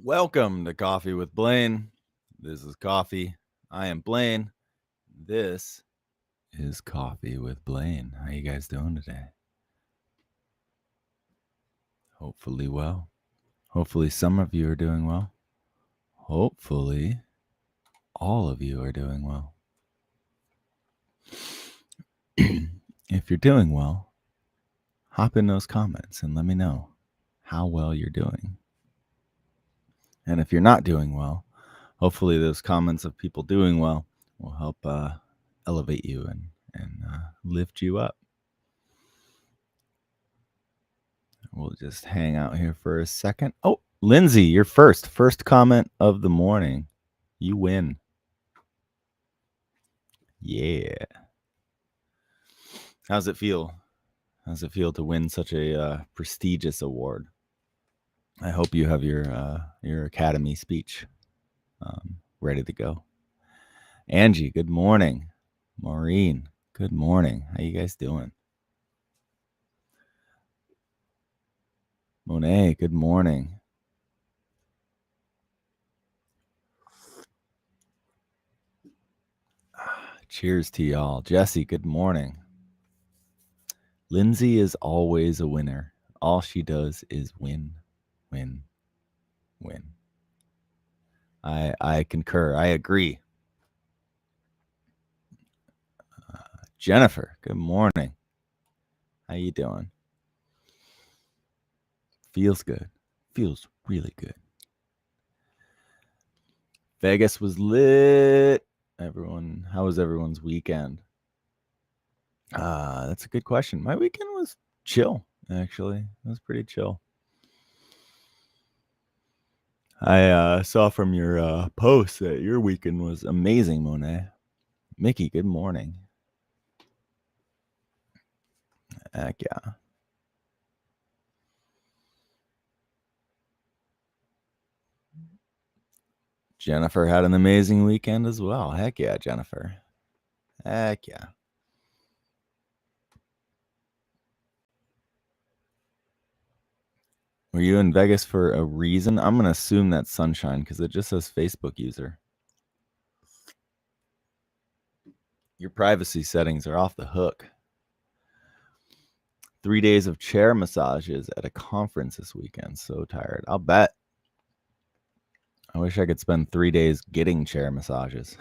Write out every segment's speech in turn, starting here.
Welcome to Coffee with Blaine. This is Coffee. I am Blaine. This is Coffee with Blaine. How you guys doing today? Hopefully well. Hopefully some of you are doing well. Hopefully all of you are doing well. If you're doing well, hop in those comments and let me know how well you're doing. And if you're not doing well, hopefully those comments of people doing well will help elevate you and lift you up. We'll just hang out here for a second. Oh, Lindsay, you're first. First comment of the morning. You win. Yeah. How's it feel? How's it feel to win such a prestigious award? I hope you have your Academy speech ready to go. Angie, good morning. Maureen, good morning. How you guys doing? Monet, good morning. Cheers to y'all. Jesse, good morning. Lindsay is always a winner. All she does is win, win, win. I concur. I agree. Jennifer, good morning. How you doing? Feels good. Feels really good. Vegas was lit. Everyone, how was everyone's weekend? That's a good question. My weekend was chill, actually. It was pretty chill. I saw from your post that your weekend was amazing, Monet. Mickey, good morning. Heck yeah. Jennifer had an amazing weekend as well. Heck yeah, Jennifer. Heck yeah. Were you in Vegas for a reason? I'm going to assume that's Sunshine because it just says Facebook user. Your privacy settings are off the hook. 3 days of chair massages at a conference this weekend. So tired. I'll bet. I wish I could spend 3 days getting chair massages.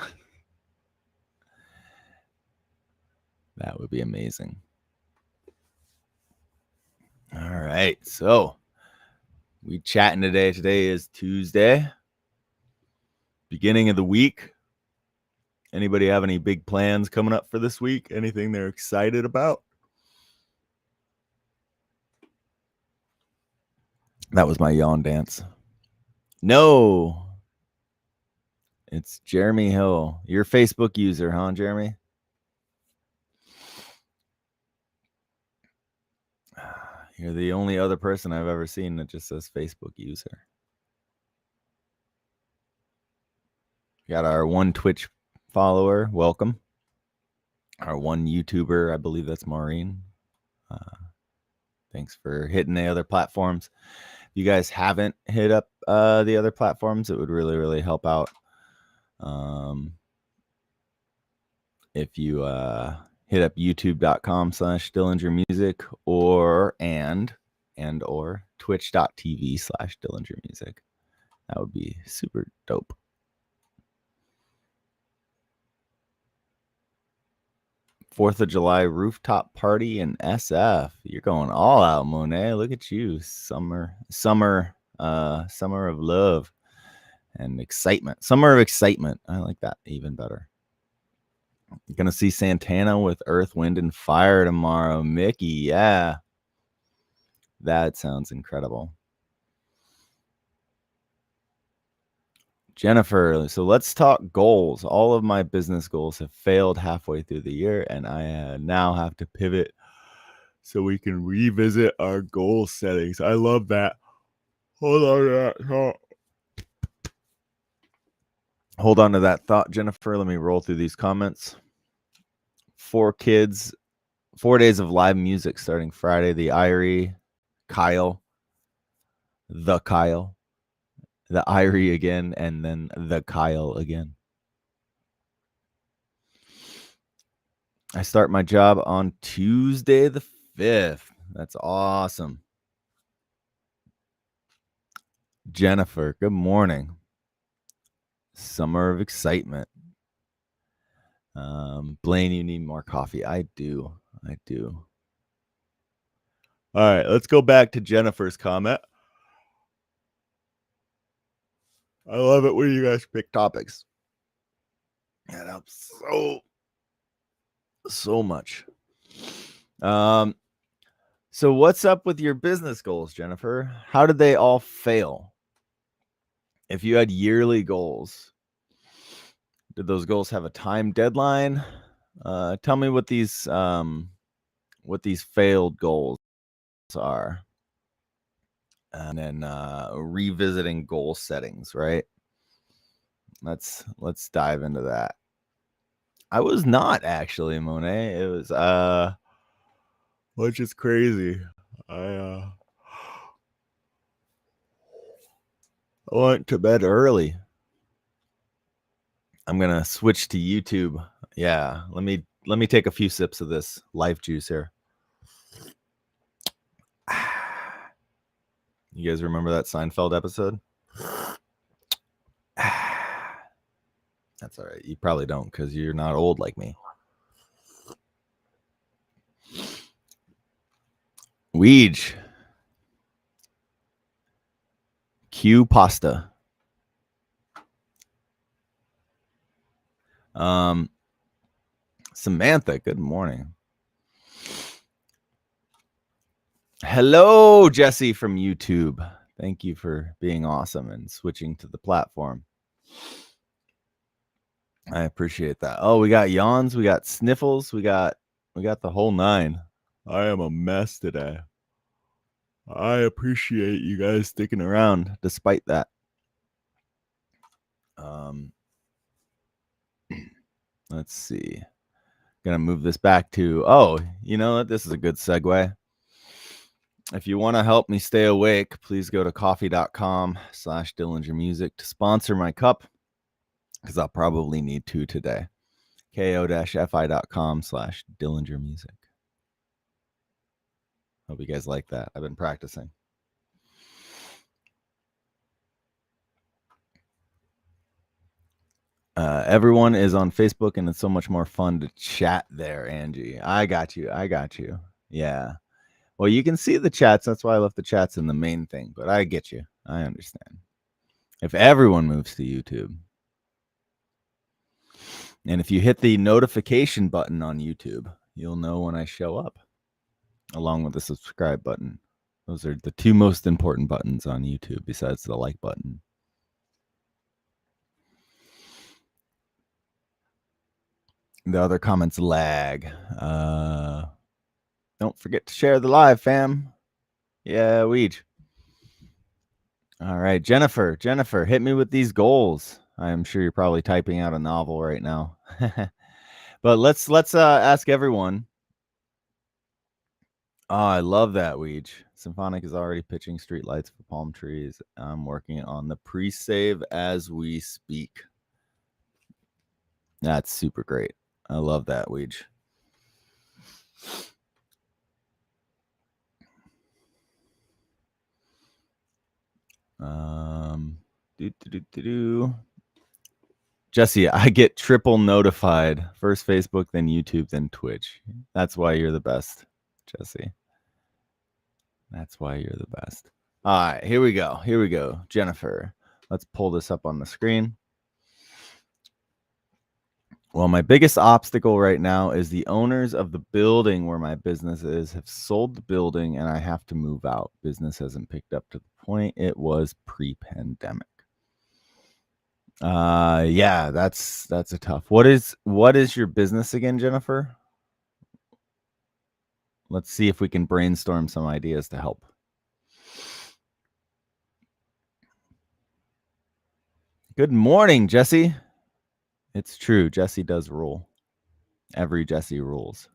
That would be amazing. All right. So we chatting today. Today is Tuesday. Beginning of the week. Anybody have any big plans coming up for this week? Anything they're excited about? That was my yawn dance. No. It's Jeremy Hill. Your Facebook user, huh, Jeremy? You're the only other person I've ever seen that just says Facebook user. Got our one Twitch follower. Welcome. Our one YouTuber. I believe that's Maureen. Thanks for hitting the other platforms. If you guys haven't hit up the other platforms, it would really, really help out. If you hit up youtube.com/DillingerMusic or twitch.tv/DillingerMusic. That would be super dope. Fourth of July rooftop party in SF. You're going all out, Monet. Look at you. Summer of love and excitement. Summer of excitement. I like that even better. You're going to see Santana with Earth, Wind, and Fire tomorrow. Mickey, yeah. That sounds incredible. Jennifer, so let's talk goals. All of my business goals have failed halfway through the year, and I now have to pivot so we can revisit our goal settings. I love that. Hold on to that thought. Hold on to that thought, Jennifer. Let me roll through these comments. 4 kids, 4 days of live music starting Friday. The Irie, Kyle, the Kyle, the Irie again, and then the Kyle again. I start my job on Tuesday the 5th. That's awesome. Jennifer, good morning. Summer of excitement. Blaine, you need more coffee. I do. All right, let's go back to Jennifer's comment. I love it when you guys pick topics. That helps so much. So what's up with your business goals, Jennifer? How did they all fail? If you had yearly goals, did those goals have a time deadline? Tell me what these failed goals are. And then revisiting goal settings, right? Let's dive into that. I was not actually, Monet. It was which is crazy. I went to bed early. I'm gonna switch to YouTube. Yeah, let me take a few sips of this life juice here. You guys remember that Seinfeld episode? That's all right. You probably don't because you're not old like me. Weege. Q pasta. Samantha, good morning. Hello, Jesse from YouTube. Thank you for being awesome and switching to the platform. I appreciate that. Oh, we got yawns, we got sniffles, we got the whole nine. I am a mess today. I appreciate you guys sticking around despite that. Let's see. Gonna move this back to, oh, you know what? This is a good segue. If you want to help me stay awake, please go to coffee.com/Dillinger Music to sponsor my cup, because I'll probably need to today. ko-fi.com/Dillinger Music. Hope you guys like that. I've been practicing. Everyone is on Facebook, and it's so much more fun to chat there, Angie. I got you. Yeah. Well, you can see the chats. That's why I left the chats in the main thing. But I get you. I understand. If everyone moves to YouTube, and if you hit the notification button on YouTube, you'll know when I show up, along with the subscribe button. Those are the two most important buttons on YouTube besides the like button. The other comments lag. Don't forget to share the live, fam. Yeah, Weege. All right, Jennifer, hit me with these goals. I'm sure you're probably typing out a novel right now. But let's ask everyone. Oh, I love that, Weege. Symphonic is already pitching streetlights for palm trees. I'm working on the pre-save as we speak. That's super great. I love that, Weege. Jesse, I get triple notified. First Facebook, then YouTube, then Twitch. That's why you're the best, Jesse. That's why you're the best. All right, here we go. Jennifer, let's pull this up on the screen. Well, my biggest obstacle right now is the owners of the building where my business is have sold the building and I have to move out. Business hasn't picked up to the point it was pre-pandemic. Yeah, that's a tough. What is your business again, Jennifer? Let's see if we can brainstorm some ideas to help. Good morning, Jesse. It's true. Jesse does rule. Every Jesse rules.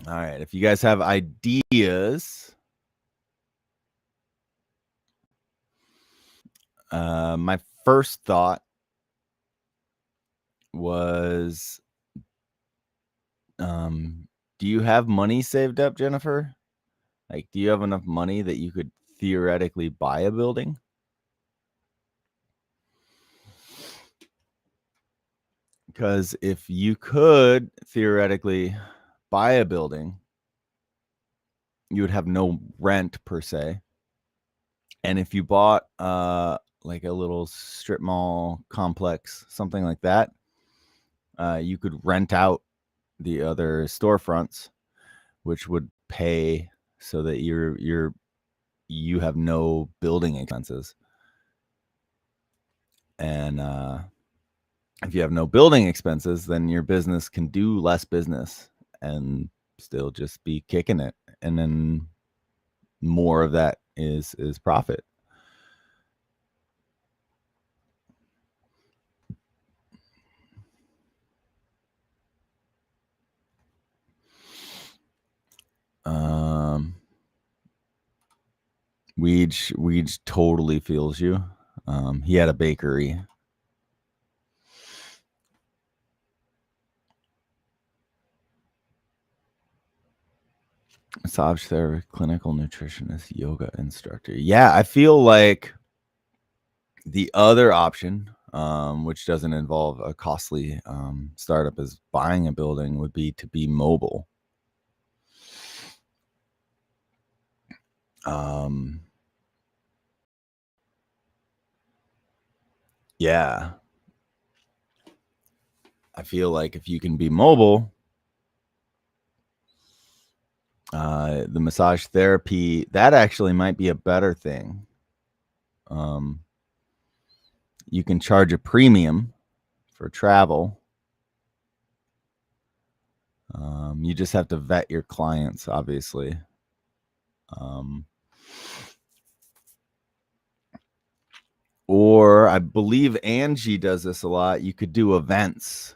All right. If you guys have ideas, my first thought was, do you have money saved up, Jennifer? Like, do you have enough money that you could theoretically buy a building? Because if you could theoretically buy a building, you would have no rent per se. And if you bought like a little strip mall complex, something like that, you could rent out the other storefronts, which would pay so that you have no building expenses. And if you have no building expenses, then your business can do less business and still just be kicking it. And then more of that is profit. Weege totally feels you. He had a bakery. Massage therapist, clinical nutritionist, yoga instructor. Yeah, I feel like the other option, which doesn't involve a costly startup as buying a building, would be to be mobile. Yeah. I feel like if you can be mobile, the massage therapy, that actually might be a better thing. You can charge a premium for travel. You just have to vet your clients, obviously. Or I believe Angie does this a lot. You could do events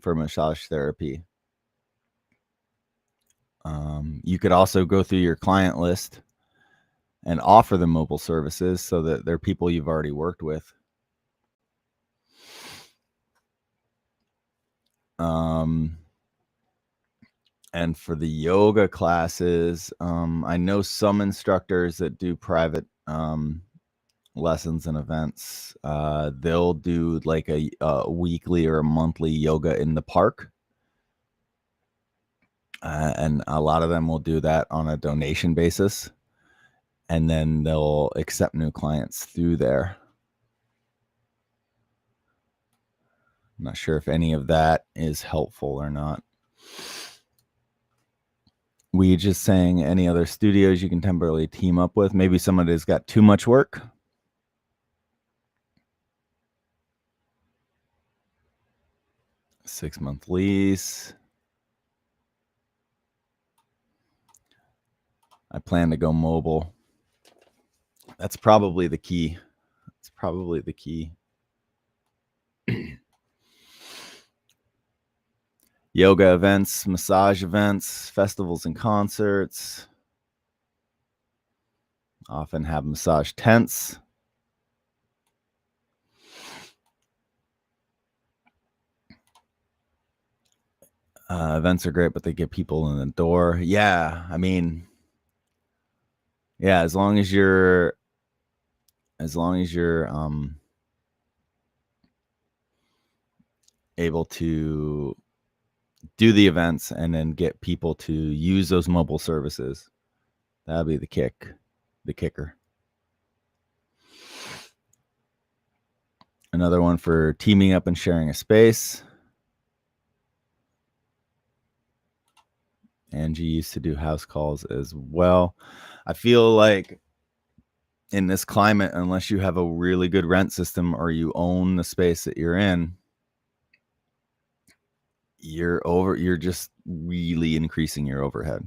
for massage therapy. You could also go through your client list and offer them mobile services so that they're people you've already worked with. And for the yoga classes, I know some instructors that do private lessons and events. They'll do like a weekly or a monthly yoga in the park. And a lot of them will do that on a donation basis. And then they'll accept new clients through there. I'm not sure if any of that is helpful or not. We just saying any other studios you can temporarily team up with. Maybe someone has got too much work. Six-month lease. I plan to go mobile. That's probably the key. It's probably the key. Yoga events, massage events, festivals and concerts. Often have massage tents. Events are great, but they get people in the door. Yeah, I mean, yeah, as long as you're able to do the events and then get people to use those mobile services, that'll be the kicker. Another one for teaming up and sharing a space. Angie used to do house calls as well. I feel like in this climate, unless you have a really good rent system or you own the space that you're in, you're just really increasing your overhead.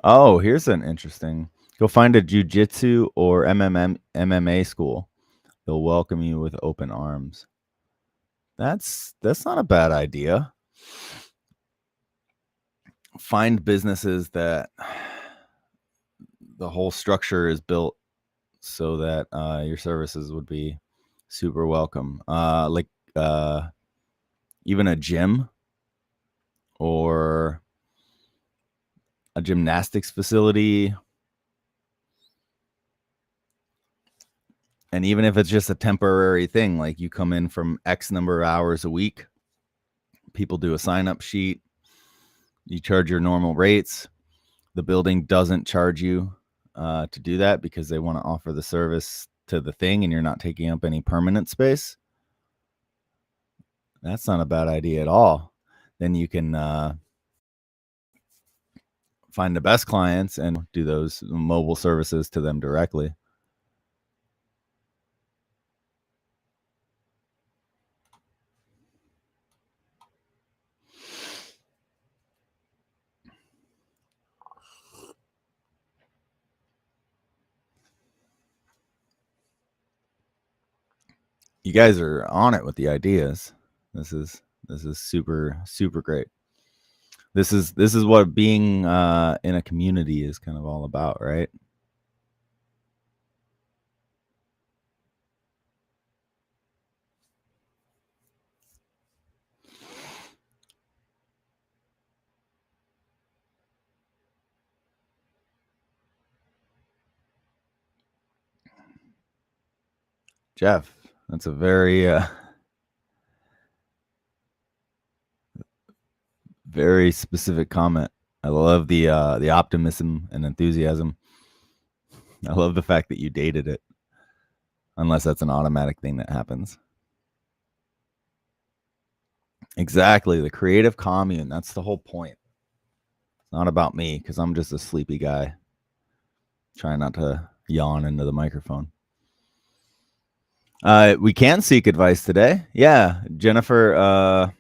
Oh, here's an interesting. Go find a jiu-jitsu or MMA school. They'll welcome you with open arms. That's not a bad idea. Find businesses that the whole structure is built so that your services would be super welcome. Like even a gym or a gymnastics facility. And even if it's just a temporary thing, like you come in from X number of hours a week, people do a sign-up sheet, you charge your normal rates. The building doesn't charge you to do that because they want to offer the service to the thing and you're not taking up any permanent space. That's not a bad idea at all. Then you can find the best clients and do those mobile services to them directly. You guys are on it with the ideas. This is super great. This is what being in a community is kind of all about, right? Jeff, that's a very very specific comment. I love the optimism and enthusiasm. I love the fact that you dated it, unless that's an automatic thing that happens. Exactly, the creative commune. That's the whole point. It's not about me because I'm just a sleepy guy trying not to yawn into the microphone. We can seek advice today. Yeah, Jennifer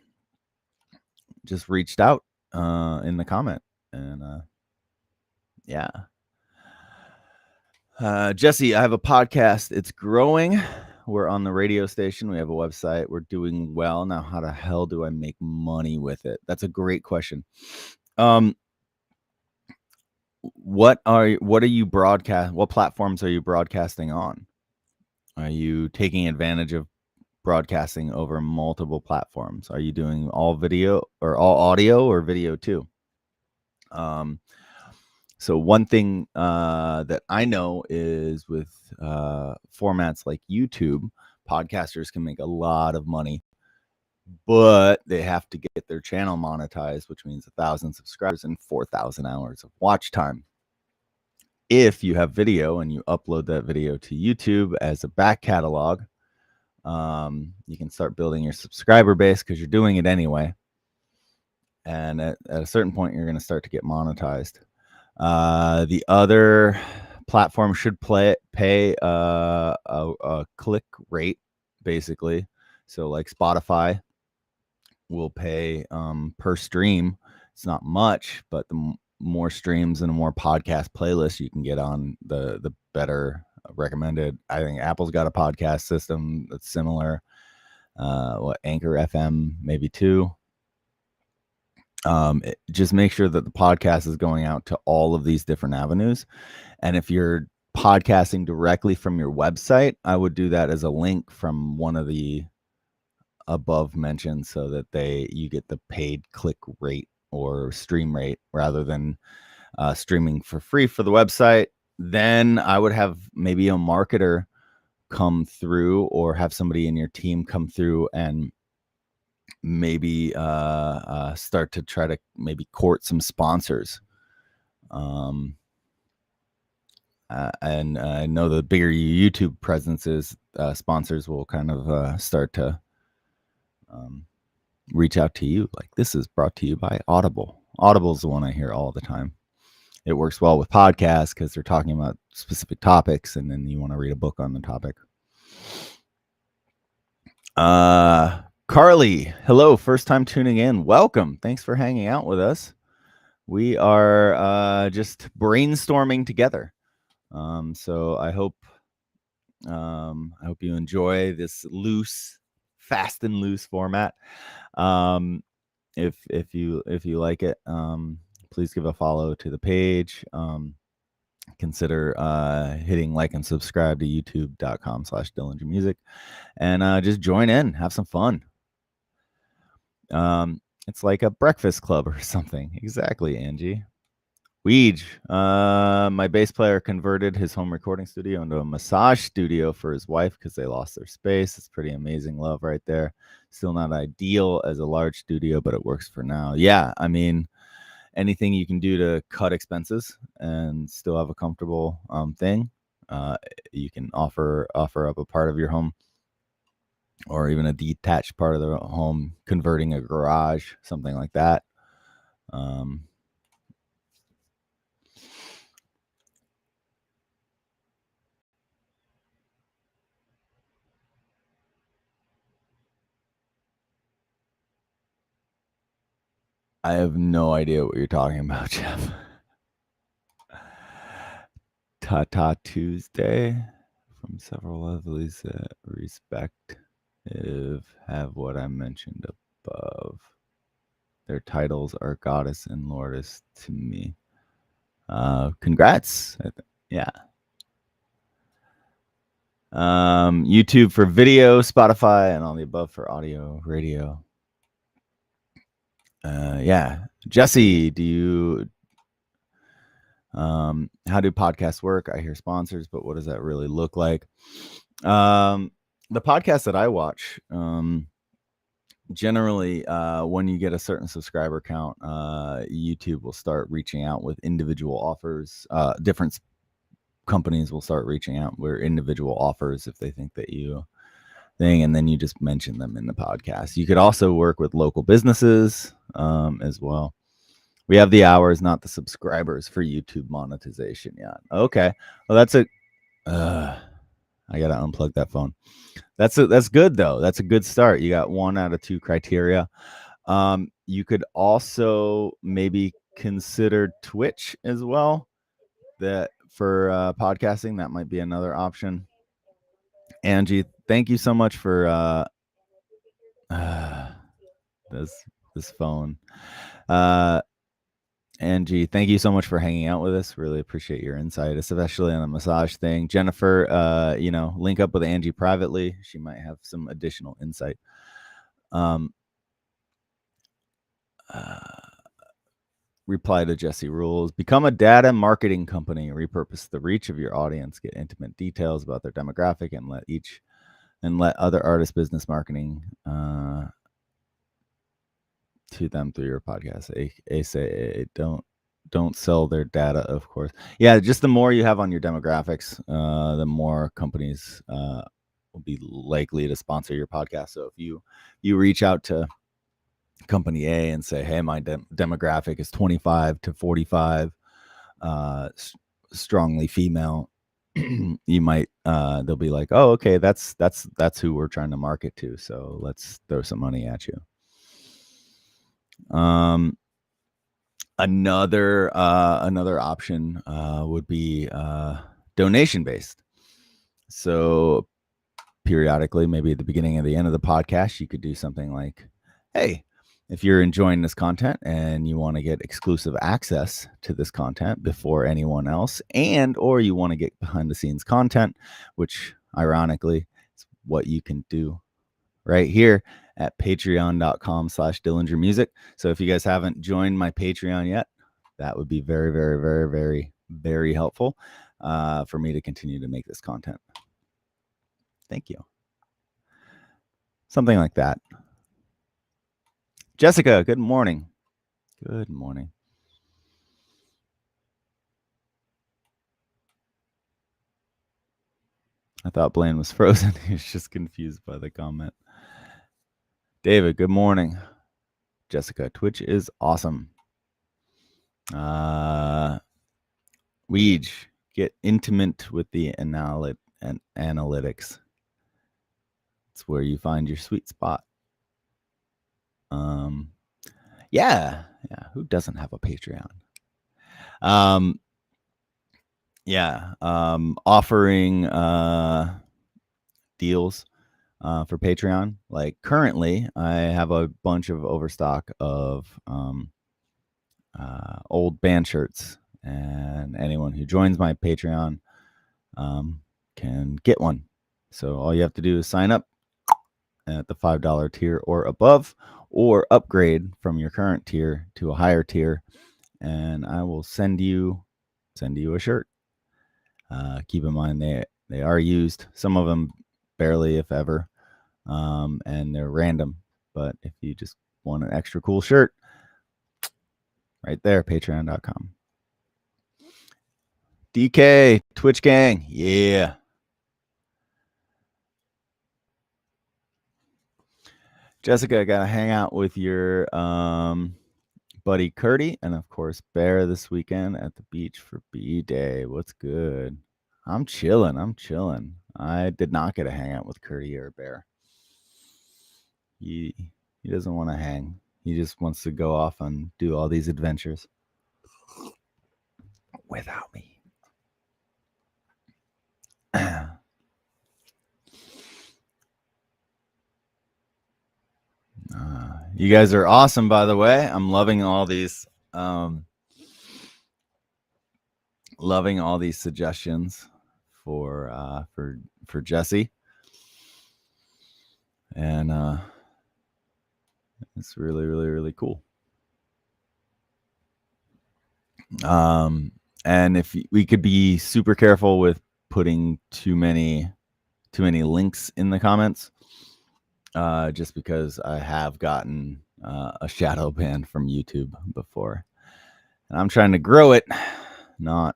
just reached out in the comment, and yeah. Jesse, I have a podcast. It's growing. We're on the radio station. We have a website. We're doing well. Now, how the hell do I make money with it? That's a great question. What are you broadcast? What platforms are you broadcasting on? Are you taking advantage of broadcasting over multiple platforms? Are you doing all video or all audio or video too? So one thing that I know is with formats like YouTube, podcasters can make a lot of money, but they have to get their channel monetized, which means 1,000 subscribers and 4,000 hours of watch time. If you have video and you upload that video to YouTube as a back catalog, you can start building your subscriber base because you're doing it anyway. And at a certain point, you're going to start to get monetized. The other platform should pay a click rate, basically. So like Spotify will pay per stream. It's not much, but the more streams and the more podcast playlists you can get on, the better recommended. I think Apple's got a podcast system that's similar. Anchor FM maybe too. Just make sure that the podcast is going out to all of these different avenues. And if you're podcasting directly from your website, I would do that as a link from one of the above mentioned so that you get the paid click rate or stream rate rather than streaming for free for the website. Then I would have maybe a marketer come through or have somebody in your team come through and maybe start to try to maybe court some sponsors. And I know the bigger your YouTube presence is, sponsors will kind of start to reach out to you. Like, this is brought to you by Audible. Audible is the one I hear all the time. It works well with podcasts because they're talking about specific topics, and then you want to read a book on the topic. Carly, hello, first time tuning in. Welcome. Thanks for hanging out with us. We are just brainstorming together. So I hope I hope you enjoy this fast and loose format. If you like it, please give a follow to the page. Consider hitting like and subscribe to youtube.com/DillingerMusic, and just join in, have some fun. It's like a breakfast club or something. Exactly, Angie. Weege, my bass player converted his home recording studio into a massage studio for his wife because they lost their space. It's pretty amazing love right there. Still not ideal as a large studio, but it works for now. Yeah, I mean, anything you can do to cut expenses and still have a comfortable thing, you can offer up a part of your home, or even a detached part of the home, converting a garage, something like that. I have no idea what you're talking about, Jeff. Tata Tuesday from several lovelies that respect have what I mentioned above. Their titles are goddess and lordess to me. Congrats. Yeah. YouTube for video, Spotify, and all the above for audio, radio. Yeah. Jesse, do you how do podcasts work? I hear sponsors, but what does that really look like? The podcast that I watch, generally, when you get a certain subscriber count, YouTube will start reaching out with individual offers. Different companies will start reaching out with individual offers if they think that you thing, and then you just mention them in the podcast. You could also work with local businesses as well. We have the hours, not the subscribers for YouTube monetization yet. Okay. Well, that's a. I gotta unplug that phone. That's good though. That's a good start. You got 1 out of 2 criteria. You could also maybe consider Twitch as well. That for podcasting, that might be another option. Angie, thank you so much for this phone. Angie, thank you so much for hanging out with us. Really appreciate your insight, especially on the massage thing. Jennifer, link up with Angie privately. She might have some additional insight. Reply to Jesse Rules. Become a data marketing company. Repurpose the reach of your audience. Get intimate details about their demographic, and let other artists' business marketing to them through your podcast. Say don't sell their data, of course. Yeah, just the more you have on your demographics, the more companies will be likely to sponsor your podcast. So if you reach out to company A and say, hey, my demographic is 25 to 45, strongly female, you might they'll be like, oh, okay, that's who we're trying to market to, so let's throw some money at you. Another option would be donation based. So periodically, maybe at the beginning or the end of the podcast, you could do something like, hey, if you're enjoying this content and you want to get exclusive access to this content before anyone else, and or you want to get behind the scenes content, which ironically is what you can do right here at patreon.com/DillingerMusic. So if you guys haven't joined my Patreon yet, that would be very, very, very, very, very helpful for me to continue to make this content. Thank you. Something like that. Jessica, good morning. Good morning. I thought Blaine was frozen. He was just confused by the comment. David, good morning. Jessica, Twitch is awesome. Weege, get intimate with the analytics. It's where you find your sweet spot. Yeah. Who doesn't have a Patreon? Offering deals for Patreon. Like currently, I have a bunch of overstock of old band shirts, and anyone who joins my Patreon can get one. So all you have to do is sign up at the $5 tier or above, or upgrade from your current tier to a higher tier, and I will send you a shirt. Keep in mind they are used, some of them barely, if ever, and they're random. But if you just want an extra cool shirt, right there, patreon.com. DK, Twitch gang, yeah. Jessica, I gotta hang out with your buddy Curdy, and of course Bear this weekend at the beach for B-Day. What's good? I'm chilling. I did not get to hang out with Curdy or Bear. He doesn't want to hang. He just wants to go off and do all these adventures without me. You guys are awesome, by the way. I'm loving all these suggestions for Jesse, and it's really, really, really cool. And if we could be super careful with putting too many links in the comments, just because I have gotten a shadow ban from YouTube before, and I'm trying to grow it, not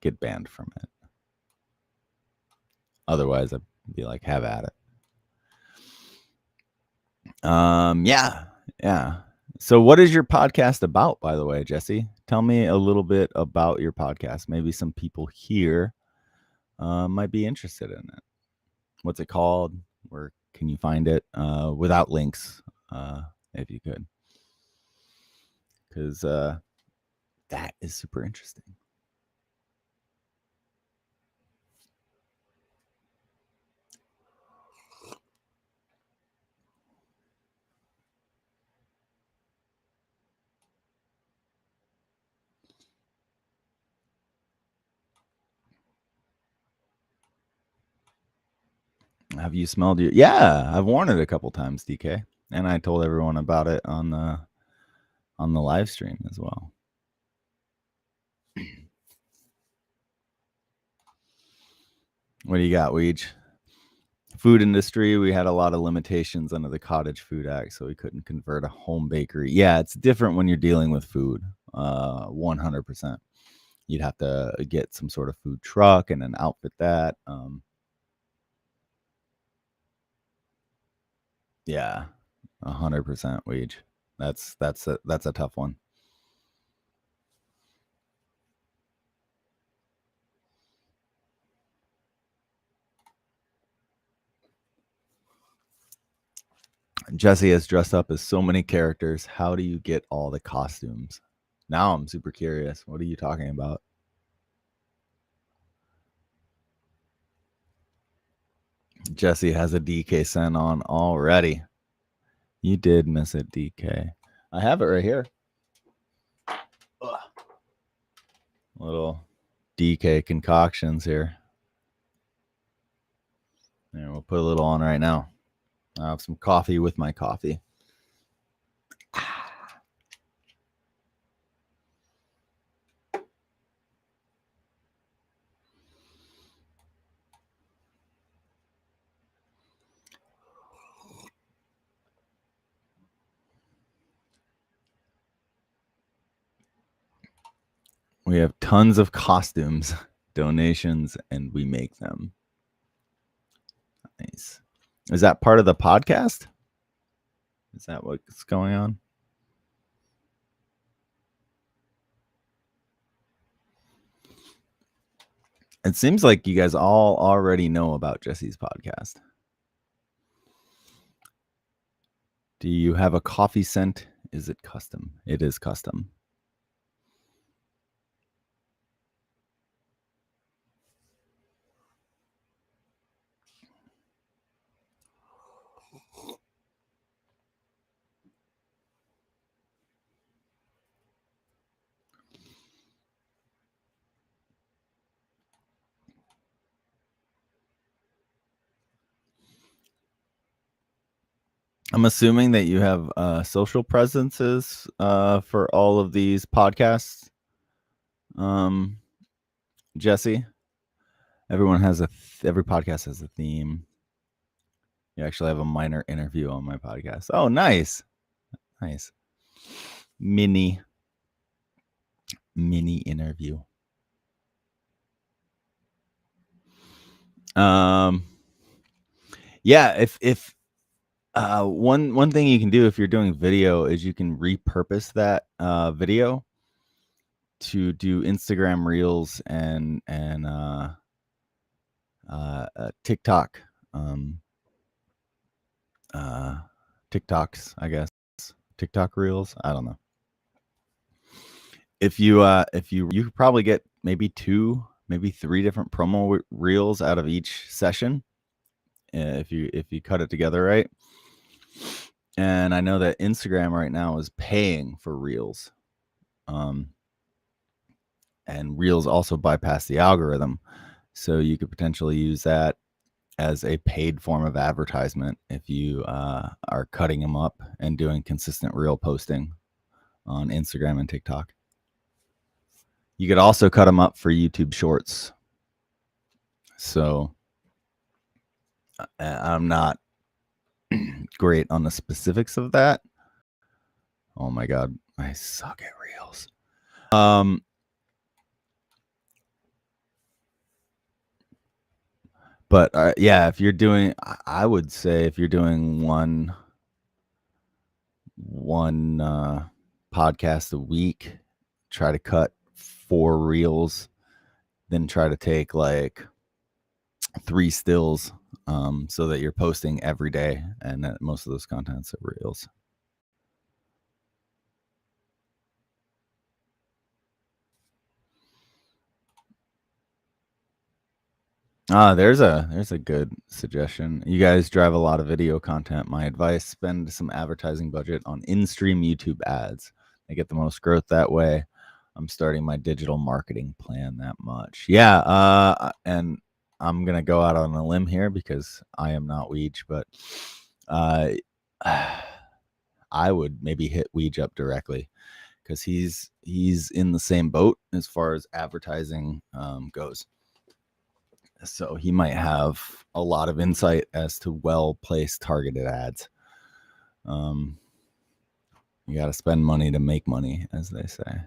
get banned from it. Otherwise, I'd be like, have at it. Yeah. So what is your podcast about, by the way, Jesse? Tell me a little bit about your podcast. Maybe some people here might be interested in it. What's it called? Where can you find it? Without links, if you could. Because that is super interesting. Have you smelled your? Yeah, I've worn it a couple times, DK, and I told everyone about it on the live stream as well. What do you got, Weege? Food industry, we had a lot of limitations under the Cottage Food Act, so we couldn't convert a home bakery. Yeah, it's different when you're dealing with food. 100%. You'd have to get some sort of food truck and then outfit that. Yeah, 100% wage. That's a tough one. Jesse has dressed up as so many characters. How do you get all the costumes? Now I'm super curious. What are you talking about? Jesse has a DK sent on already. You did miss it, DK. I have it right here. Ugh. Little DK concoctions here. And we'll put a little on right now. I have some coffee with my coffee. We have tons of costumes, donations, and we make them. Nice. Is that part of the podcast? Is that what's going on? It seems like you guys all already know about Jesse's podcast. Do you have a coffee scent? Is it custom? It is custom. I'm assuming that you have social presences for all of these podcasts. Jesse, every podcast has a theme. You actually have a minor interview on my podcast. Oh, nice. Mini interview. Yeah, if one thing you can do if you're doing video is you can repurpose that video to do Instagram Reels and TikTok TikToks, I guess. TikTok Reels. I don't know. If you could probably get maybe 2, maybe 3 different promo reels out of each session if you cut it together right. And I know that Instagram right now is paying for reels. And reels also bypass the algorithm. So you could potentially use that as a paid form of advertisement if you are cutting them up and doing consistent reel posting on Instagram and TikTok. You could also cut them up for YouTube Shorts. So I'm not great on the specifics of that. Oh my God, I suck at reels. But yeah, if you're doing, I would say if you're doing one podcast a week, try to cut 4 reels, then try to take like 3 stills, so that you're posting every day, and that most of those contents are reels. There's a good suggestion. You guys drive a lot of video content. My advice: spend some advertising budget on in-stream YouTube ads. They get the most growth that way. I'm starting my digital marketing plan that much. Yeah, and I'm gonna go out on a limb here because I am not Weege, but I would maybe hit Weege up directly because he's in the same boat as far as advertising goes. So he might have a lot of insight as to well-placed targeted ads. You got to spend money to make money, as they say.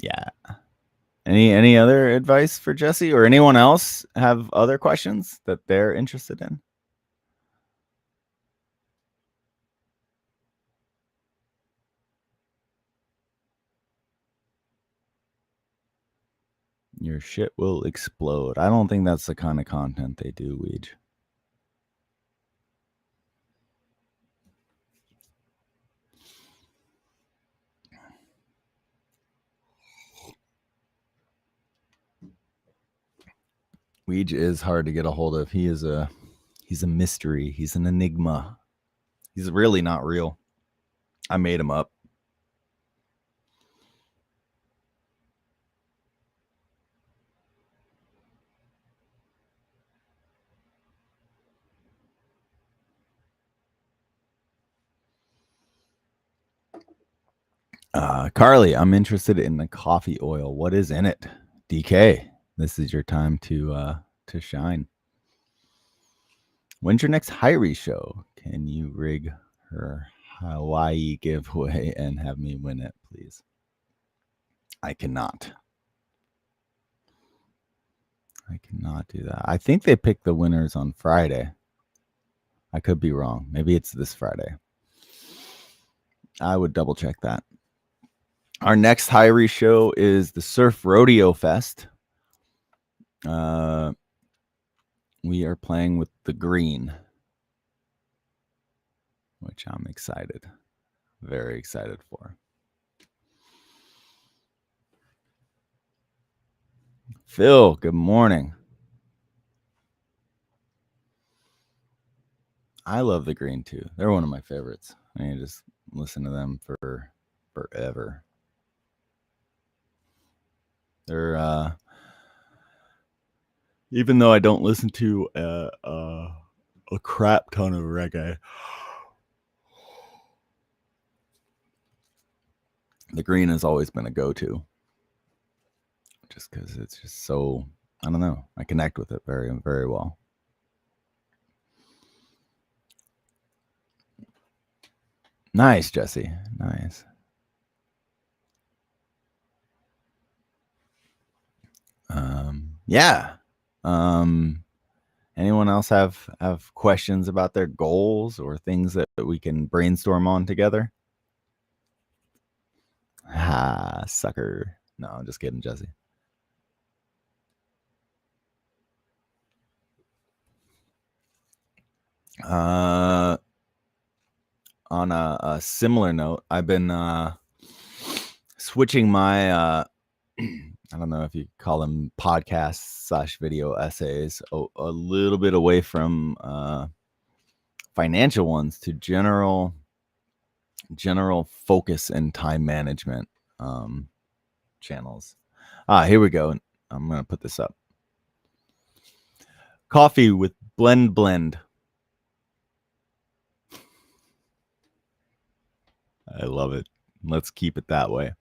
Yeah. Any other advice for Jesse or anyone else have other questions that they're interested in? Your shit will explode. I don't think that's the kind of content they do, Weege. Weege is hard to get a hold of. He's a mystery. He's an enigma. He's really not real. I made him up. Carly, I'm interested in the coffee oil. What is in it? DK, this is your time to shine. When's your next Hyrie show? Can you rig her Hawaii giveaway and have me win it, please? I cannot. I cannot do that. I think they pick the winners on Friday. I could be wrong. Maybe it's this Friday. I would double check that. Our next Hyrie show is the Surf Rodeo Fest. We are playing with the Green, which I'm excited. Very excited for. Phil, good morning. I love the green too. They're one of my favorites. I mean, just listen to them for forever. They're even though I don't listen to a crap ton of reggae, the green has always been a go-to. Just because it's just so, I don't know, I connect with it very, very well. Nice, Jesse. Nice. Yeah. Anyone else have questions about their goals or things that we can brainstorm on together? Ah, sucker. No, I'm just kidding, Jesse. On a similar note, I've been switching my I don't know if you call them podcasts / video essays, a little bit away from financial ones to general focus and time management channels. Here we go. I'm gonna put this up. Coffee with blend. I love it. Let's keep it that way.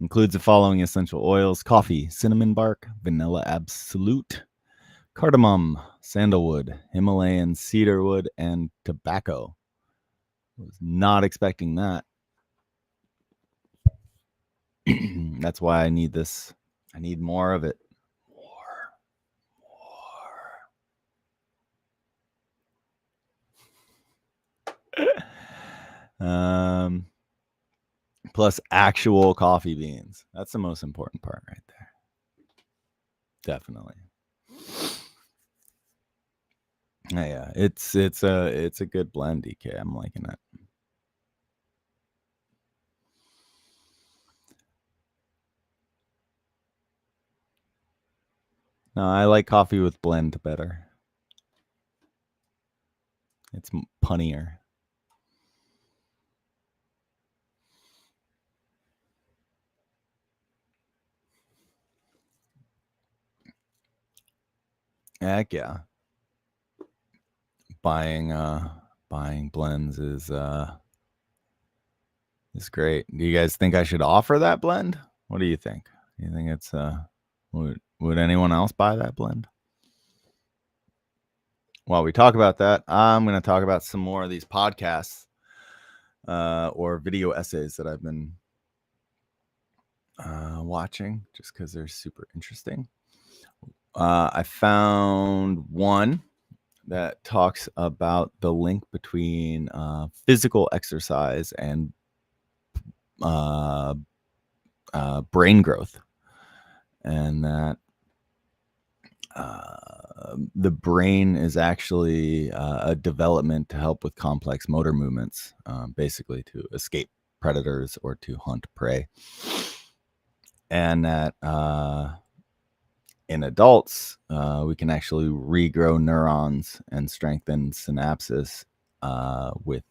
Includes the following essential oils: coffee, cinnamon bark, vanilla absolute, cardamom, sandalwood, Himalayan cedarwood, and tobacco. Was not expecting that. That's why I need this. I need more of it. More. Plus actual coffee beans. That's the most important part right there. Definitely. Yeah, it's a good blend, DK. I'm liking it. No, I like coffee with blend better. It's punnier. Heck yeah. Buying blends is great. Do you guys think I should offer that blend? What do you think? Do you think it's would anyone else buy that blend? While we talk about that, I'm going to talk about some more of these podcasts or video essays that I've been watching just because they're super interesting. I found one that talks about the link between physical exercise and brain growth, and that the brain is actually a development to help with complex motor movements, basically to escape predators or to hunt prey. And that in adults, we can actually regrow neurons and strengthen synapses with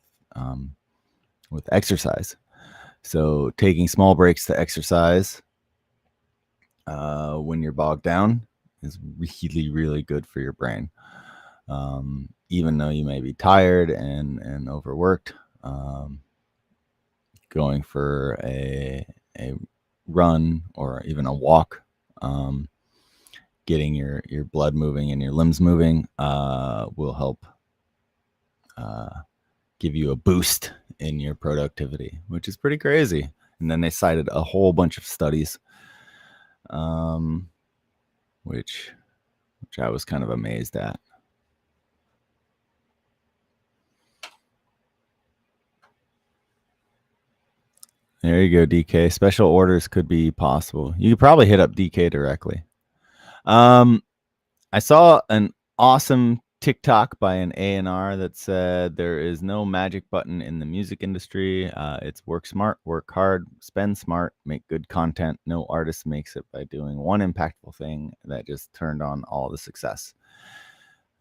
exercise. So taking small breaks to exercise when you're bogged down is really, really good for your brain. Even though you may be tired and overworked, going for a run or even a walk, getting your blood moving and your limbs moving will help give you a boost in your productivity, which is pretty crazy. And then they cited a whole bunch of studies, which I was kind of amazed at. There you go, DK. Special orders could be possible. You could probably hit up DK directly. I saw an awesome TikTok by an A&R that said there is no magic button in the music industry. It's work smart, work hard, spend smart, make good content. No artist makes it by doing one impactful thing that just turned on all the success.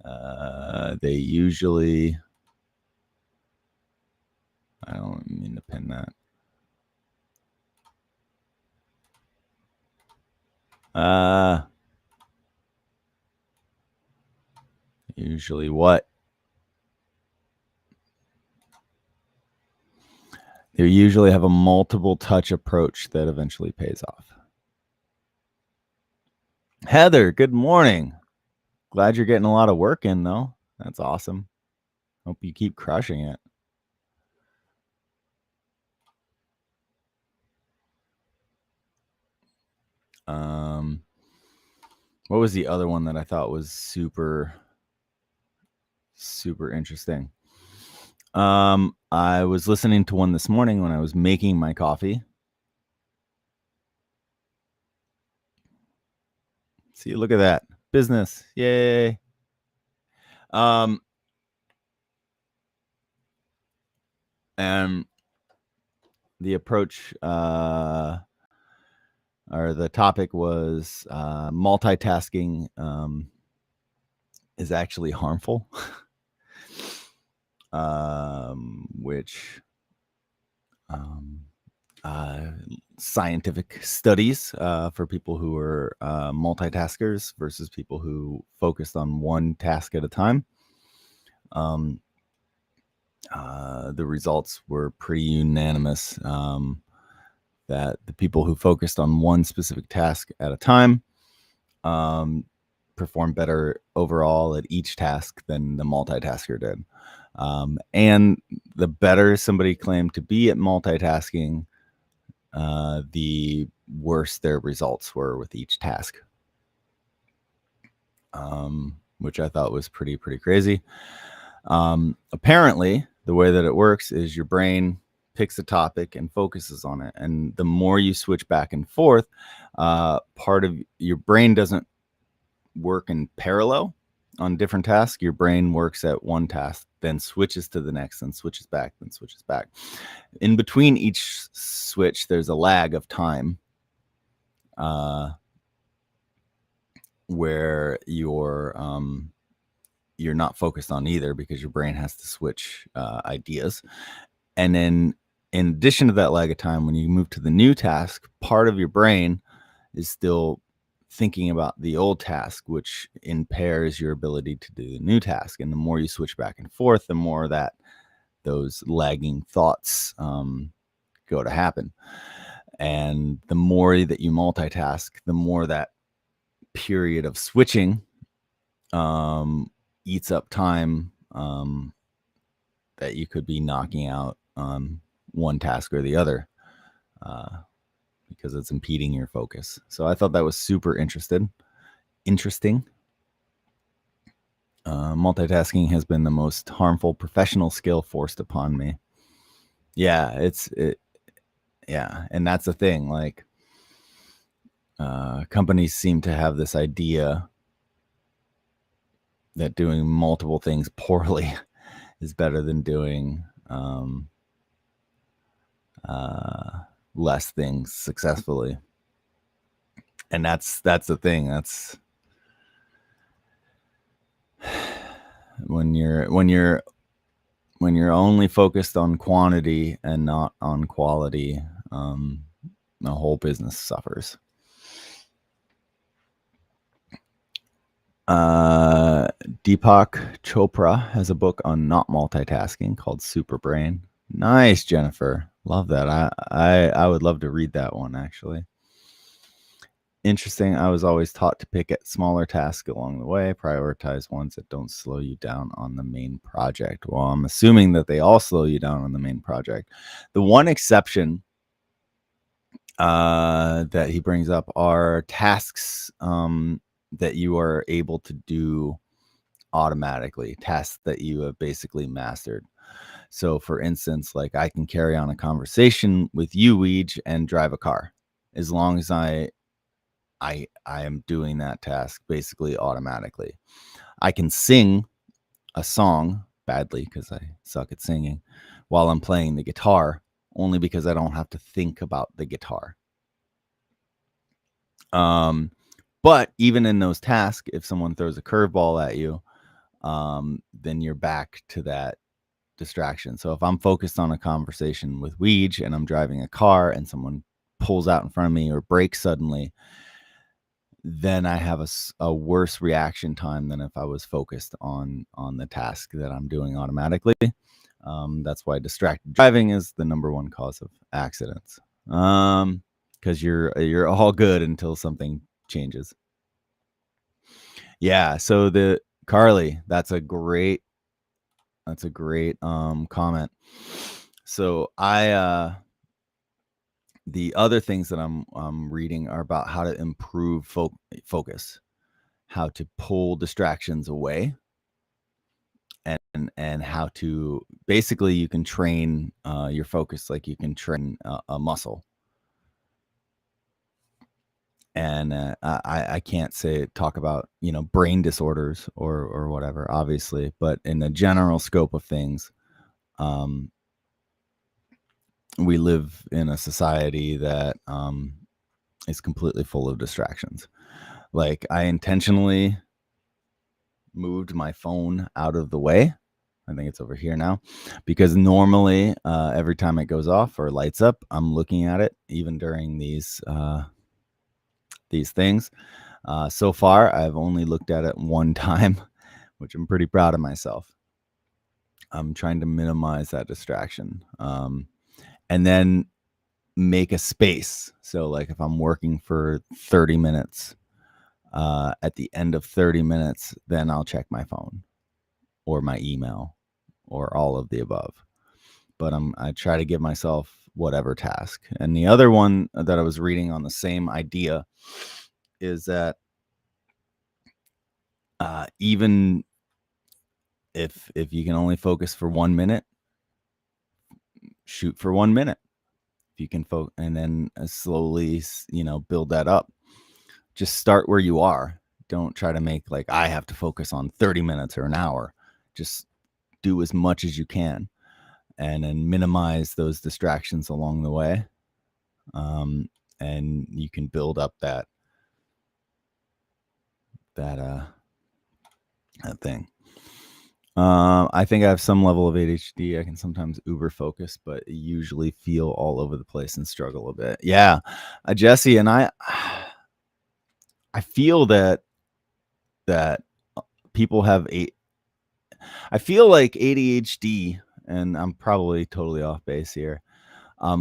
They usually I don't mean to pin that. Usually what? They usually have a multiple touch approach that eventually pays off. Heather, good morning. Glad you're getting a lot of work in, though. That's awesome. Hope you keep crushing it. What was the other one that I thought was super interesting? I was listening to one this morning when I was making my coffee. See, look at that. Business. Yay. And the approach or the topic was multitasking is actually harmful, which scientific studies for people who are multitaskers versus people who focused on one task at a time. The results were pretty unanimous that the people who focused on one specific task at a time performed better overall at each task than the multitasker did. And the better somebody claimed to be at multitasking, the worse their results were with each task, which I thought was pretty crazy. Apparently, the way that it works is your brain picks a topic and focuses on it. And the more you switch back and forth, part of your brain doesn't work in parallel on different tasks. Your brain works at one task, then switches to the next, then switches back, then switches back. In between each switch, there's a lag of time where you're not focused on either because your brain has to switch ideas. And then in addition to that lag of time, when you move to the new task, part of your brain is still thinking about the old task, which impairs your ability to do the new task. And the more you switch back and forth, the more that those lagging thoughts go to happen. And the more that you multitask, the more that period of switching eats up time that you could be knocking out one task or the other because it's impeding your focus. So I thought that was super interesting. Multitasking has been the most harmful professional skill forced upon me. Yeah, yeah, and that's the thing. Like, companies seem to have this idea that doing multiple things poorly is better than doing less things successfully. And that's the thing. That's when you're only focused on quantity and not on quality, the whole business suffers. Deepak Chopra has a book on not multitasking called Super Brain. Nice, Jennifer. Love that. I would love to read that one, actually. Interesting. I was always taught to pick at smaller tasks along the way, prioritize ones that don't slow you down on the main project. Well, I'm assuming that they all slow you down on the main project. The one exception that he brings up are tasks that you are able to do automatically, tasks that you have basically mastered. So for instance, like I can carry on a conversation with you, Weege, and drive a car as long as I am doing that task basically automatically. I can sing a song badly because I suck at singing while I'm playing the guitar, only because I don't have to think about the guitar. But even in those tasks, if someone throws a curveball at you, then you're back to that distraction. So if I'm focused on a conversation with Weege and I'm driving a car and someone pulls out in front of me or brakes suddenly, then I have a worse reaction time than if I was focused on the task that I'm doing automatically. That's why distracted driving is the number one cause of accidents. Because you're all good until something changes. Yeah. So the Carly, that's a great comment. So the other things that I'm reading are about how to improve focus, how to pull distractions away, and how to basically you can train your focus like you can train a muscle. And I can't talk about brain disorders or whatever, obviously, but in the general scope of things, we live in a society that is completely full of distractions. Like, I intentionally moved my phone out of the way. I think it's over here now, because normally every time it goes off or lights up, I'm looking at it, even during these things. So far, I've only looked at it one time, which I'm pretty proud of myself. I'm trying to minimize that distraction, and then make a space. So, like, if I'm working for 30 minutes, at the end of 30 minutes, then I'll check my phone or my email or all of the above. But I try to give myself whatever task. And the other one that I was reading on the same idea is that even if you can only focus for 1 minute, shoot for 1 minute. If you can focus, and then slowly, build that up. Just start where you are. Don't try to make like I have to focus on 30 minutes or an hour. Just do as much as you can, and then minimize those distractions along the way. And you can build up that thing. I think I have some level of ADHD. I can sometimes uber focus, but usually feel all over the place and struggle a bit. Yeah, Jesse, and I feel that people have I feel like ADHD, and I'm probably totally off base here,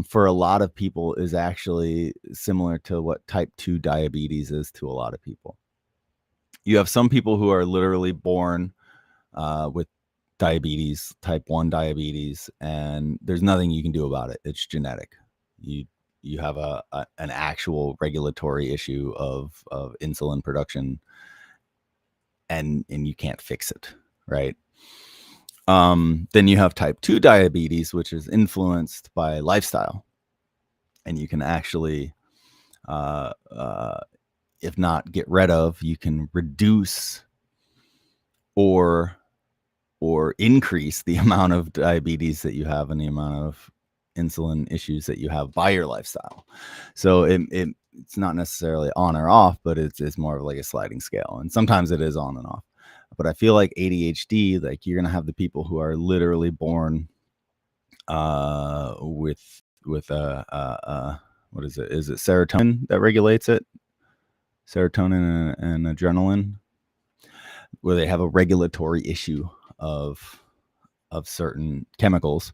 for a lot of people is actually similar to what type 2 diabetes is to a lot of people. You have some people who are literally born with diabetes, type 1 diabetes, and there's nothing you can do about it. It's genetic. You have an actual regulatory issue of insulin production, and you can't fix it, right? Then you have type 2 diabetes, which is influenced by lifestyle, and you can actually, if not get rid of, you can reduce or increase the amount of diabetes that you have and the amount of insulin issues that you have by your lifestyle. So it's not necessarily on or off, but it's more of like a sliding scale, and sometimes it is on and off. But I feel like ADHD, like, you're gonna have the people who are literally born with what is it? Is it serotonin that regulates it? Serotonin and adrenaline, where they have a regulatory issue of certain chemicals,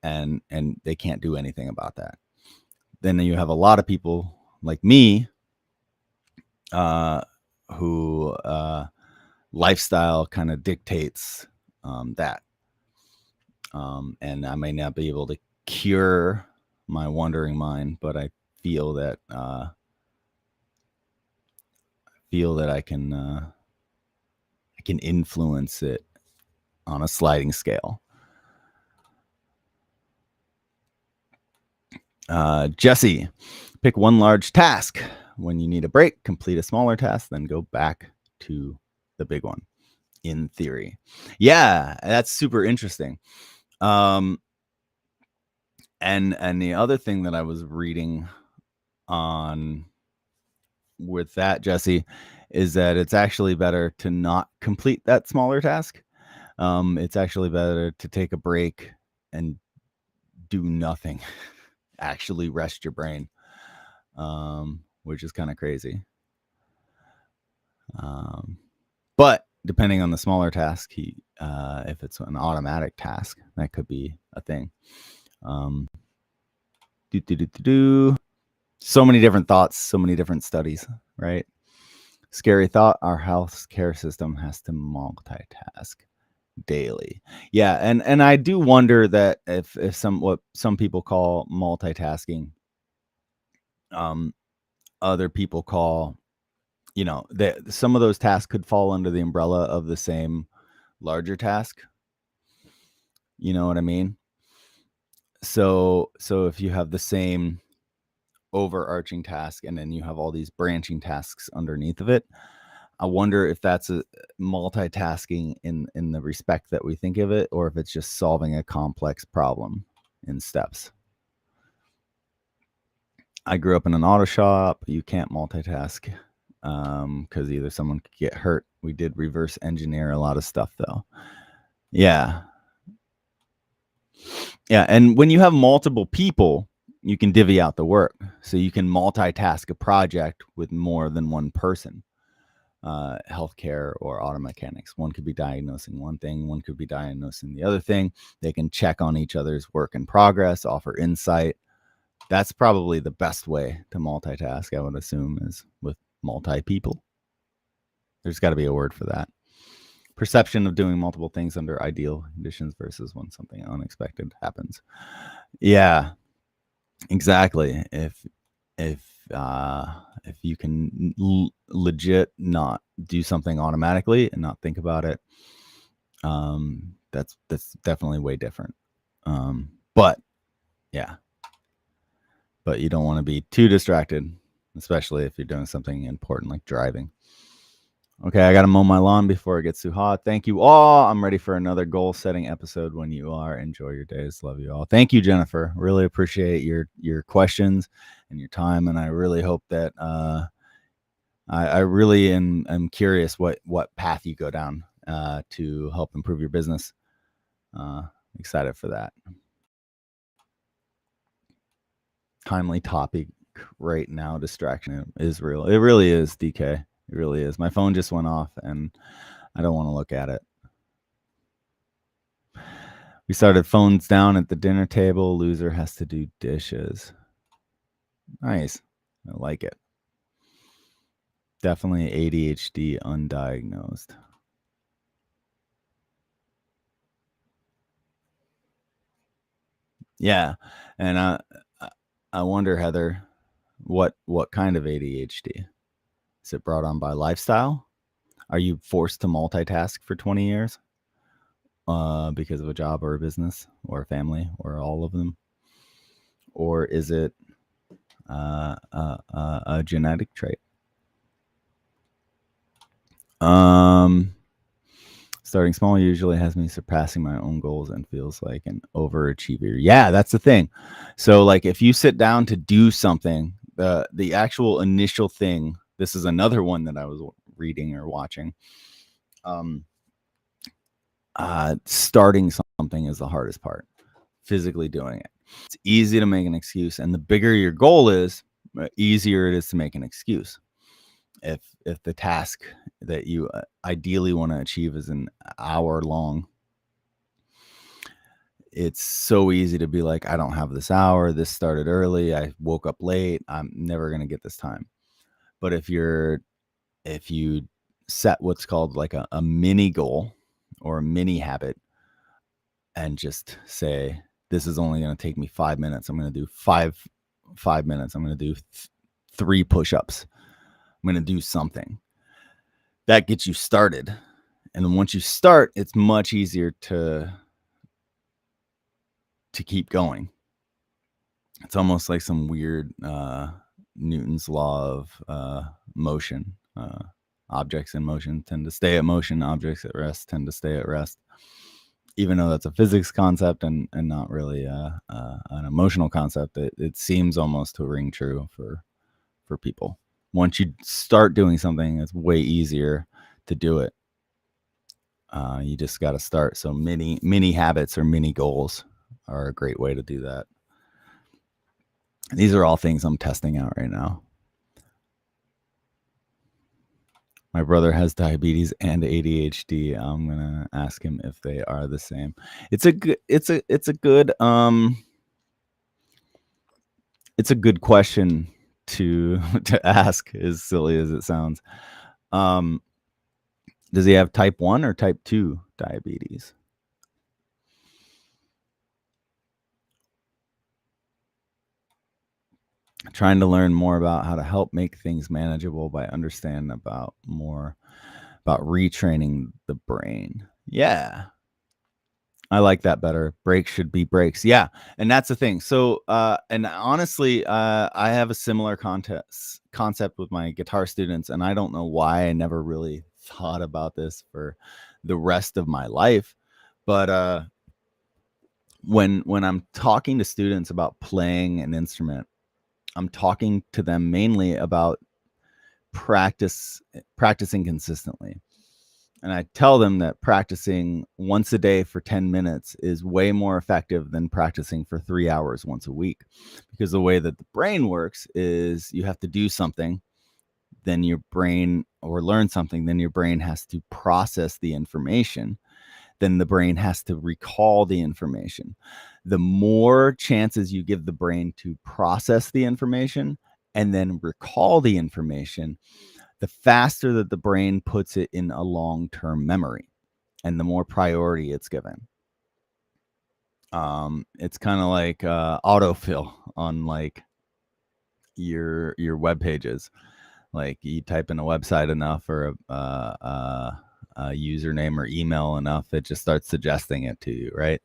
and they can't do anything about that. Then you have a lot of people like me, who lifestyle kind of dictates that. And I may not be able to cure my wandering mind, but I feel that I can influence it on a sliding scale. Jesse, pick one large task. When you need a break, complete a smaller task, then go back to the big one. In theory. Yeah, that's super interesting. And the other thing that I was reading on with that, Jesse, is that it's actually better to not complete that smaller task. It's actually better to take a break and do nothing. Actually rest your brain, which is kind of crazy. But depending on the smaller task, if it's an automatic task, that could be a thing. So many different thoughts, so many different studies, right? Scary thought, our healthcare system has to multitask daily. Yeah, and I do wonder that if what some people call multitasking, other people call, that some of those tasks could fall under the umbrella of the same larger task. You know what I mean? So if you have the same overarching task and then you have all these branching tasks underneath of it, I wonder if that's a multitasking in the respect that we think of it, or if it's just solving a complex problem in steps. I grew up in an auto shop. You can't multitask because either someone could get hurt. We did reverse engineer a lot of stuff though. Yeah. Yeah. And when you have multiple people, you can divvy out the work. So you can multitask a project with more than one person. Healthcare or auto mechanics. One could be diagnosing one thing, one could be diagnosing the other thing. They can check on each other's work in progress, offer insight. That's probably the best way to multitask, I would assume, is with multi people. There's got to be a word for that. Perception of doing multiple things under ideal conditions versus when something unexpected happens. Yeah, exactly. If you can legit not do something automatically and not think about it, that's definitely way different. But yeah, but you don't want to be too distracted, especially if you're doing something important like driving. Okay, I got to mow my lawn before it gets too hot. Thank you all. I'm ready for another goal setting episode when you are. Enjoy your days. Love you all. Thank you, Jennifer. Really appreciate your questions and your time, and I really hope that I really am curious what path you go down to help improve your business. Excited for that. Timely topic right now. Distraction is real. It really is, DK. It really is. My phone just went off, and I don't want to look at it. We started phones down at the dinner table. Loser has to do dishes. Nice. I like it. Definitely ADHD undiagnosed. Yeah. And I wonder, Heather, what kind of ADHD? Is it brought on by lifestyle? Are you forced to multitask for 20 years because of a job or a business or a family or all of them? Or is it a genetic trait? Starting small usually has me surpassing my own goals and feels like an overachiever. Yeah, that's the thing. So like if you sit down to do something, the actual initial thing, this is another one that I was reading or watching. Starting something is the hardest part. Physically doing it. It's easy to make an excuse, and the bigger your goal is, easier it is to make an excuse. If the task that you ideally want to achieve is an hour long, it's so easy to be like, I don't have this hour. This started early. I woke up late. I'm never going to get this time. But if you set what's called like a mini goal or a mini habit and just say, this is only going to take me 5 minutes. I'm going to do five minutes. I'm going to do 3 push-ups. I'm going to do something that gets you started. And then once you start, it's much easier to keep going. It's almost like some weird Newton's law of motion. Objects in motion tend to stay at motion. Objects at rest tend to stay at rest. Even though that's a physics concept and not really an emotional concept, it seems almost to ring true for people. Once you start doing something, it's way easier to do it. You just got to start. So mini habits or mini goals are a great way to do that. These are all things I'm testing out right now. My brother has diabetes and ADHD. I'm gonna ask him if they are the same. It's a good. It's a good. It's a good question to to ask. As silly as it sounds. Um, does he have type 1 or type 2 diabetes? Trying to learn more about how to help make things manageable by understanding about retraining the brain. Yeah. I like that better. Breaks should be breaks. Yeah, and that's the thing. So, and honestly, I have a similar concept with my guitar students, and I don't know why I never really thought about this for the rest of my life. But when I'm talking to students about playing an instrument, I'm talking to them mainly about practicing consistently. And I tell them that practicing once a day for 10 minutes is way more effective than practicing for 3 hours once a week. Because the way that the brain works is you have to do something, then your brain, or learn something, then your brain has to process the information, then the brain has to recall the information. The more chances you give the brain to process the information and then recall the information, the faster that the brain puts it in a long-term memory and the more priority it's given. It's kind of like autofill on like your web pages. Like you type in a website enough or a username or email enough, it just starts suggesting it to you, right?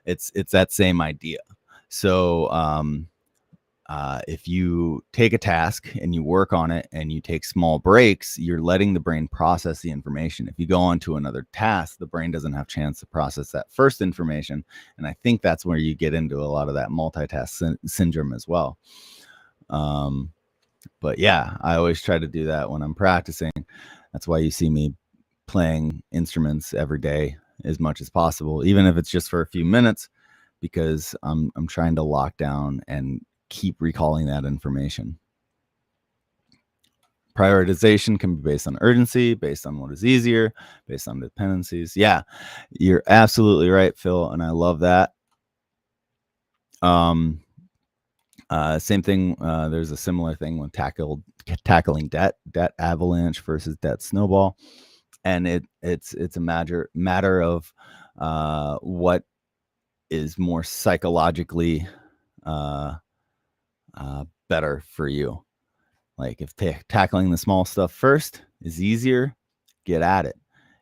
It's that same idea. So if you take a task and you work on it and you take small breaks, you're letting the brain process the information. If you go on to another task, the brain doesn't have a chance to process that first information. And I think that's where you get into a lot of that multitask syndrome as well. But yeah, I always try to do that when I'm practicing. That's why you see me playing instruments every day as much as possible, even if it's just for a few minutes, because I'm trying to lock down and keep recalling that information. Prioritization can be based on urgency, based on what is easier, based on dependencies. Yeah, you're absolutely right, Phil, and I love that. Same thing. There's a similar thing with tackling debt avalanche versus debt snowball, and it's a matter of what is more psychologically better for you. Like if tackling the small stuff first is easier, get at it.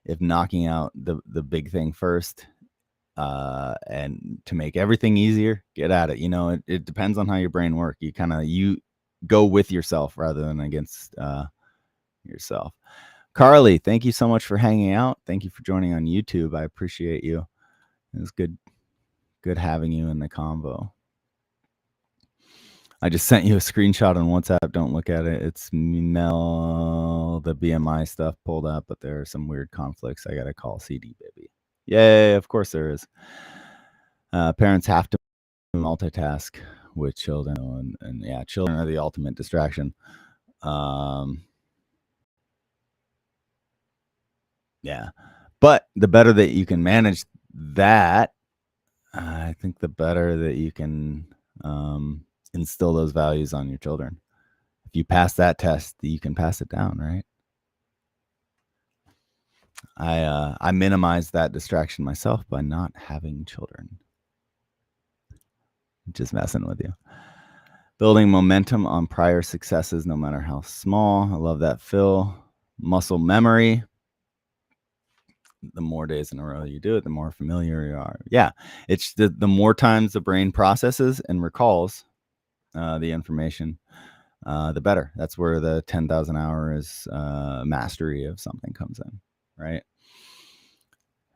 If knocking out the big thing first, and to make everything easier, get at it. You know, it depends on how your brain works. You go with yourself rather than against yourself. Carly, thank you so much for hanging out. Thank you for joining on YouTube. I appreciate you. It was good having you in the convo. I just sent you a screenshot on WhatsApp. Don't look at it. It's Mel, the BMI stuff pulled up, but there are some weird conflicts. I got to call CD baby. Yay, of course there is. Parents have to multitask with children, and yeah, children are the ultimate distraction. Yeah, but the better that you can manage that, I think the better that you can instill those values on your children. If you pass that test, you can pass it down, right? I minimize that distraction myself by not having children. Just messing with you. Building momentum on prior successes, no matter how small. I love that, Phil. Muscle memory. The more days in a row you do it, the more familiar you are. Yeah, it's the more times the brain processes and recalls the information, the better. That's where the 10,000 hours mastery of something comes in, right?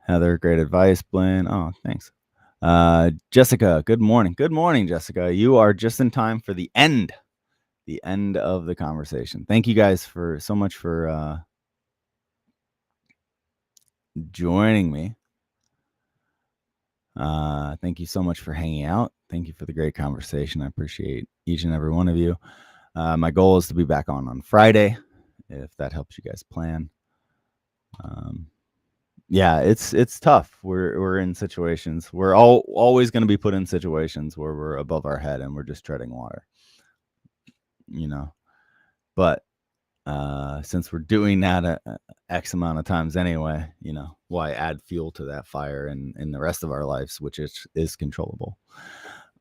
Heather, great advice. Blaine, oh, thanks. Jessica, good morning. Good morning, Jessica. You are just in time for the end of the conversation. Thank you guys so much for joining me. Thank you so much for hanging out. Thank you for the great conversation. I appreciate each and every one of you. My goal is to be back on Friday, if that helps you guys plan. Yeah, it's tough. We're in situations. We're always going to be put in situations where we're above our head and we're just treading water. But since we're doing that X amount of times anyway, why add fuel to that fire in the rest of our lives, which is controllable.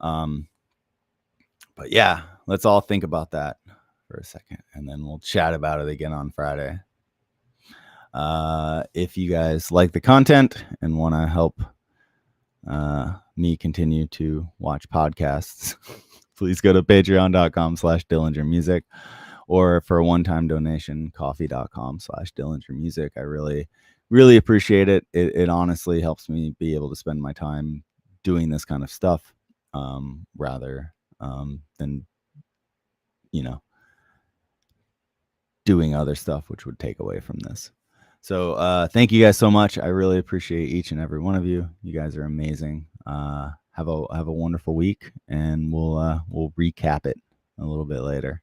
But yeah, let's all think about that for a second, and then we'll chat about it again on Friday. If you guys like the content and want to help me continue to watch podcasts, please go to patreon.com/DillingerMusic, or for a one-time donation, coffee.com/DillingerMusic. I really, really appreciate it. It honestly helps me be able to spend my time doing this kind of stuff, rather than, doing other stuff, which would take away from this. So thank you guys so much. I really appreciate each and every one of you. You guys are amazing. Have a wonderful week, and we'll recap it a little bit later.